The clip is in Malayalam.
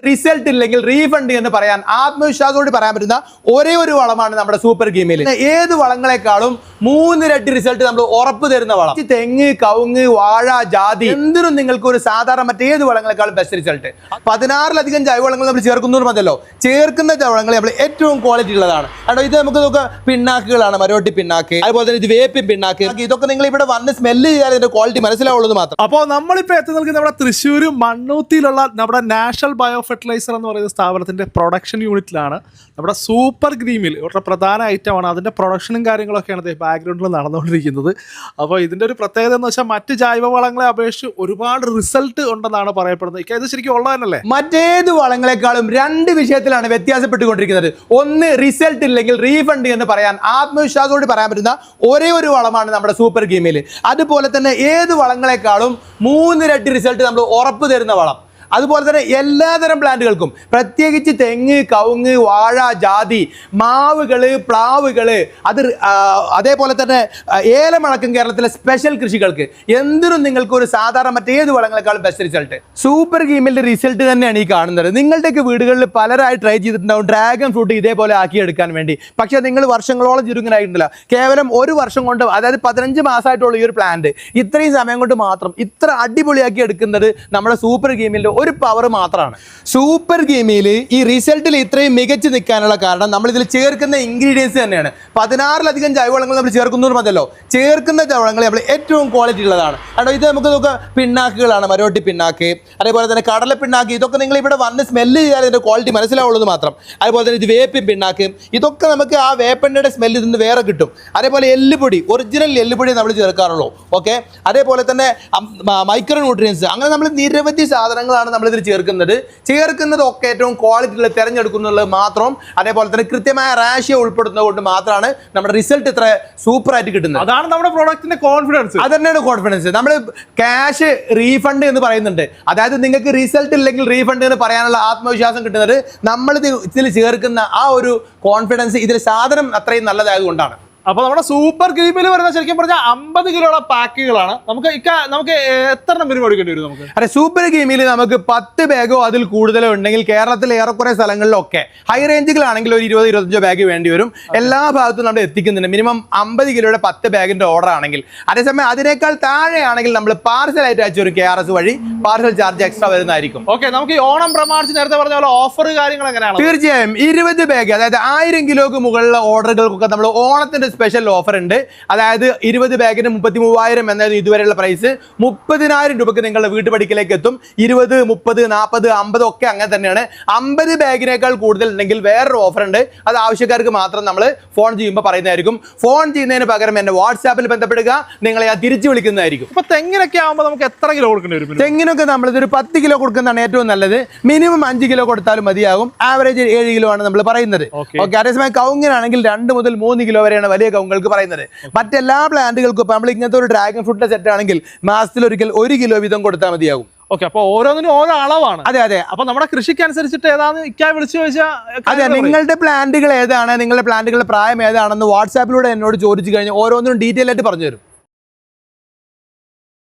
റിസൾട്ട് ഇല്ലെങ്കിൽ റീഫണ്ട് എന്ന് പറയാൻ ആത്മവിശ്വാസത്തോടെ പറയാൻ പറ്റുന്ന ഒരേ ഒരു വളമാണ് നമ്മുടെ സൂപ്പർ ഗെയിമിൽ. ഏത് വളങ്ങളെക്കാളും 3 ഇരട്ടി റിസൾട്ട് നമ്മൾ ഉറപ്പ് തരുന്ന വളം. തെങ്ങ്, കവുങ്ങ്, വാഴ, ജാതി എന്തിനും നിങ്ങൾക്ക് ഒരു സാധാരണ മറ്റേത് വളങ്ങളെക്കാളും ബെസ്റ്റ് റിസൾട്ട്. 16ലധികം ജൈവവളങ്ങൾ നമ്മൾ ചേർക്കുന്നവർ മതിയല്ലോ. ചേർക്കുന്ന വളങ്ങൾ നമ്മൾ ഏറ്റവും ക്വാളിറ്റി ഉള്ളതാണ്. കാരണം ഇത് നമുക്ക് നോക്കുക, പിണ്ണാക്കുകളാണ്, മരോട്ടി പിണ്ണാക്ക്, അതുപോലെ തന്നെ ഇത് വേപ്പിൻ പിണ്ണാക്ക്. ഇതൊക്കെ നിങ്ങൾ ഇവിടെ വന്ന് സ്മെല്ല് ചെയ്താൽ ഇതിന്റെ ക്വാളിറ്റി മനസ്സിലാവുള്ളത് മാത്രം. അപ്പോൾ നമ്മളിപ്പോൾ എത്തി നിൽക്കുന്നത് നമ്മുടെ തൃശ്ശൂർ മണ്ണൂത്തിയിലുള്ള നമ്മുടെ നാഷണൽ ബയോ ഫെർട്ടിലൈസർ എന്ന് പറയുന്ന സ്ഥാപനത്തിന്റെ പ്രൊഡക്ഷൻ യൂണിറ്റിലാണ്. നമ്മുടെ സൂപ്പർ ഗ്രീമിൽ ഇവരുടെ പ്രധാന ഐറ്റമാണ്. അതിന്റെ പ്രൊഡക്ഷനും കാര്യങ്ങളൊക്കെയാണ് ബാക്ക്ഗ്രൗണ്ടിൽ നടന്നുകൊണ്ടിരിക്കുന്നത്. അപ്പോൾ ഇതിന്റെ ഒരു പ്രത്യേകത എന്ന് വെച്ചാൽ മറ്റ് ജൈവവളങ്ങളെ അപേക്ഷിച്ച് ഒരുപാട് റിസൾട്ട് ഉണ്ടെന്നാണ് പറയപ്പെടുന്നത്. ഇത് ശരിക്കും ഉള്ളതല്ലേ? മറ്റേത് വളങ്ങളെക്കാളും 2 വിഷയത്തിലാണ് വ്യത്യാസപ്പെട്ടുകൊണ്ടിരിക്കുന്നത്. ഒന്ന്, റിസൾട്ട് ഇല്ലെങ്കിൽ റീഫണ്ട് എന്ന് പറയാൻ ആത്മവിശ്വാസത്തോടെ പറയാൻ പറ്റുന്ന ഒരേ ഒരു വളമാണ് നമ്മുടെ സൂപ്പർ ഗെയിമിൽ. അതുപോലെ തന്നെ ഏത് വളങ്ങളെക്കാളും 3 ഇരട്ടി റിസൾട്ട് നമ്മൾ ഉറപ്പ് തരുന്ന വളം. അതുപോലെ തന്നെ എല്ലാതരം പ്ലാന്റുകൾക്കും, പ്രത്യേകിച്ച് തെങ്ങ്, കവുങ്ങ്, വാഴ, ജാതി, മാവുകള്, പ്ലാവുകള്, അതേപോലെ തന്നെ ഏലമടക്കം കേരളത്തിലെ സ്പെഷ്യൽ കൃഷികൾക്ക് എന്തിനും നിങ്ങൾക്ക് ഒരു സാധാരണ മറ്റേത് വളങ്ങളെക്കാളും ബെസ്റ്റ് റിസൾട്ട്. സൂപ്പർ ഗെയിമിന്റെ റിസൾട്ട് തന്നെയാണ് ഈ കാണുന്നത്. നിങ്ങളുടെയൊക്കെ വീടുകളിൽ പലരായി ട്രൈ ചെയ്തിട്ടുണ്ടാവും ഡ്രാഗൺ ഫ്രൂട്ട് ഇതേപോലെ ആക്കിയെടുക്കാൻ വേണ്ടി. പക്ഷേ നിങ്ങൾ വർഷങ്ങളോളം ചുരുങ്ങനായിട്ടുണ്ടല്ലോ. കേവലം 1 വർഷം കൊണ്ട്, അതായത് 15 മാസമായിട്ടുള്ള ഈ ഒരു പ്ലാന്റ് ഇത്രയും സമയം കൊണ്ട് മാത്രം ഇത്ര അടിപൊളിയാക്കി എടുക്കുന്നത് നമ്മുടെ സൂപ്പർ ഗെയിമിന്റെ ഒരു പവർ മാത്രമാണ്. സൂപ്പർ ഗെയിമിൽ ഈ റിസൾട്ടിൽ ഇത്രയും മികച്ചു നിൽക്കാനുള്ള കാരണം നമ്മൾ ഇതിൽ ചേർക്കുന്ന ഇൻഗ്രീഡിയൻസ് തന്നെയാണ്. 16ലധികം ജൈവവളങ്ങൾ നമ്മൾ ചേർക്കുന്നവർ മതിയല്ലോ. ചേർക്കുന്ന ജൈവവളങ്ങൾ നമ്മൾ ഏറ്റവും ക്വാളിറ്റി ഉള്ളതാണ്. കാരണം ഇത് നമുക്ക് നോക്കുക, പിണ്ണാക്കുകളാണ്, മരോട്ടി പിണ്ണാക്ക്, അതേപോലെ തന്നെ കടല പിണ്ണാക്ക്. ഇതൊക്കെ നിങ്ങൾ ഇവിടെ വന്ന് സ്മെല്ല് ചെയ്താൽ ഇതിന്റെ ക്വാളിറ്റി മനസ്സിലാവുള്ളത് മാത്രം. അതുപോലെ തന്നെ ഇത് വേപ്പിൻ പിണ്ണാക്ക്. ഇതൊക്കെ നമുക്ക് ആ വേപ്പെണ്ണയുടെ സ്മെല്ല് ഇതിന് വേറെ കിട്ടും. അതേപോലെ എല്ലുപൊടി, ഒറിജിനൽ എല്ലുപൊടി നമ്മൾ ചേർക്കാറുള്ളൂ. ഓക്കെ, അതേപോലെ തന്നെ മൈക്രോ ന്യൂട്രിയൻസ്, അങ്ങനെ നമ്മൾ നിരവധി സാധനങ്ങളാണ് നമ്മളിതിൽ ചേർക്കുന്നത് ഒക്കെ ഏറ്റവും ക്വാളിറ്റിയിൽ തിരഞ്ഞെടുക്കുന്നുള്ളത് മാത്രം. അതേപോലെ തന്നെ കൃത്യമായ റാഷ്യ ഉൾപ്പെടുന്നത് കൊണ്ട് മാത്രമാണ് നമ്മുടെ റിസൾട്ട് ഇത്ര സൂപ്പർ ആയിട്ട് കിട്ടുന്നത്. അതാണ് നമ്മുടെ പ്രോഡക്റ്റിന്റെ കോൺഫിഡൻസ്. അത് തന്നെയാണ് കോൺഫിഡൻസ്. നമ്മൾ ക്യാഷ് റീഫണ്ട് എന്ന് പറയുന്നുണ്ട്. അതായത് നിങ്ങൾക്ക് റിസൾട്ട് ഇല്ലെങ്കിൽ റീഫണ്ട് എന്ന് പറയാനുള്ള ആത്മവിശ്വാസം കിട്ടുന്നത് ഇതിൽ ചേർക്കുന്ന ആ ഒരു കോൺഫിഡൻസ്, ഇതിൽ സാധനം അത്രയും നല്ലതായതുകൊണ്ടാണ്. അപ്പോൾ നമ്മുടെ സൂപ്പർ ഗ്രീമിൽ വരുന്ന ശരിക്കും പറഞ്ഞാൽ 50 കിലോയുടെ പാക്കുകളാണ്. നമുക്ക് എത്ര നമ്പർ മേടിക്കേണ്ടി വരും? നമുക്ക് അതെ, സൂപ്പർ ഗെയിമിൽ നമുക്ക് 10 ബാഗോ അതിൽ കൂടുതലോ ഉണ്ടെങ്കിൽ കേരളത്തിലെ ഏറെക്കുറെ സ്ഥലങ്ങളിലൊക്കെ ഹൈ റേഞ്ചുകളാണെങ്കിൽ ഒരു 20-25 ബാഗ് വേണ്ടി വരും. എല്ലാ ഭാഗത്തും നമ്മൾ എത്തിക്കുന്നുണ്ട്. മിനിമം 50 കിലോയുടെ 10 ബാഗിന്റെ ഓർഡർ ആണെങ്കിൽ. അതേസമയം അതിനേക്കാൾ താഴെയാണെങ്കിൽ നമ്മൾ പാർസലായിട്ട് അയച്ചു വരും. KRS വഴി പാർസൽ ചാർജ് എക്സ്ട്രാ വരുന്നതായിരിക്കും. ഓക്കെ, നമുക്ക് ഈ ഓണം പ്രമാണിച്ച് നേരത്തെ പറഞ്ഞ പോലെ ഓഫർ കാര്യങ്ങൾ എങ്ങനെയാണ്? തീർച്ചയായും 20 ബാഗ്, അതായത് 1000 കിലോക്ക് മുകളിലുള്ള ഓർഡറുകൾക്കൊക്കെ നമ്മൾ ഓണത്തിന്റെ സ്പെഷ്യൽ ഓഫർ ഉണ്ട്. അതായത് 20 ബാഗിന് 33,000 എന്നായിരുന്നു ഇതുവരെയുള്ള പ്രൈസ്. 30,000 രൂപക്ക് നിങ്ങളുടെ വീട്ടുപടിക്കലേക്ക് എത്തും. 20, 30, 40, 50 ഒക്കെ അങ്ങനെ തന്നെയാണ്. 50 ബാഗിനേക്കാൾ കൂടുതൽ ഉണ്ടെങ്കിൽ വേറൊരു ഓഫർ ഉണ്ട്. അത് ആവശ്യക്കാർക്ക് മാത്രം നമ്മൾ ഫോൺ ചെയ്യുമ്പോൾ പറയുന്നതായിരിക്കും. ഫോൺ ചെയ്യുന്നതിന് പകരം എന്നെ വാട്സാപ്പിൽ ബന്ധപ്പെടുക, നിങ്ങളെ ഞാൻ തിരിച്ചു വിളിക്കുന്നതായിരിക്കും. അപ്പൊ തെങ്ങിനൊക്കെ ആകുമ്പോൾ നമുക്ക് എത്ര കിലോ കൊടുക്കേണ്ടി വരും? തെങ്ങിനൊക്കെ നമ്മളിതൊരു 10 കിലോ കൊടുക്കുന്നതാണ് ഏറ്റവും നല്ലത്. മിനിമം 5 കിലോ കൊടുത്താലും മതിയാകും. ആവറേജ് 7 കിലോ ആണ് നമ്മൾ പറയുന്നത്. ഓക്കെ, അതേസമയം കവുങ്ങിനാണെങ്കിൽ 2 മുതൽ 3 കിലോ വരെയാണ് വലിയ കവുങ്ങൾക്ക് പറയുന്നത്. മറ്റെല്ലാ പ്ലാന്റുകൾക്കും ഇപ്പൊ നമ്മൾ ഇങ്ങനത്തെ ഒരു ഡ്രാഗൺ ഫ്രൂട്ടിന്റെ സെറ്റ് ആണെങ്കിൽ മാസത്തിലൊരിക്കൽ 1 കിലോ വീതം കൊടുത്താൽ മതിയാകും. ഓക്കെ, അപ്പൊ ഓരോന്നിനും ഓരോ അളവാണ്. അതെ അതെ. അപ്പൊ നമ്മുടെ കൃഷിക്ക് അനുസരിച്ചിട്ട് ഏതാന്ന് വിളിച്ചു ചോദിച്ചാൽ, അതെ, നിങ്ങളുടെ പ്ലാന്റുകൾ ഏതാണ്, നിങ്ങളുടെ പ്ലാന്റുകളുടെ പ്രായം ഏതാണെന്ന് വാട്സാപ്പിലൂടെ എന്നോട് ചോദിച്ചു കഴിഞ്ഞാൽ ഓരോന്നിനും ഡീറ്റെയിൽ ആയിട്ട് പറഞ്ഞു തരും.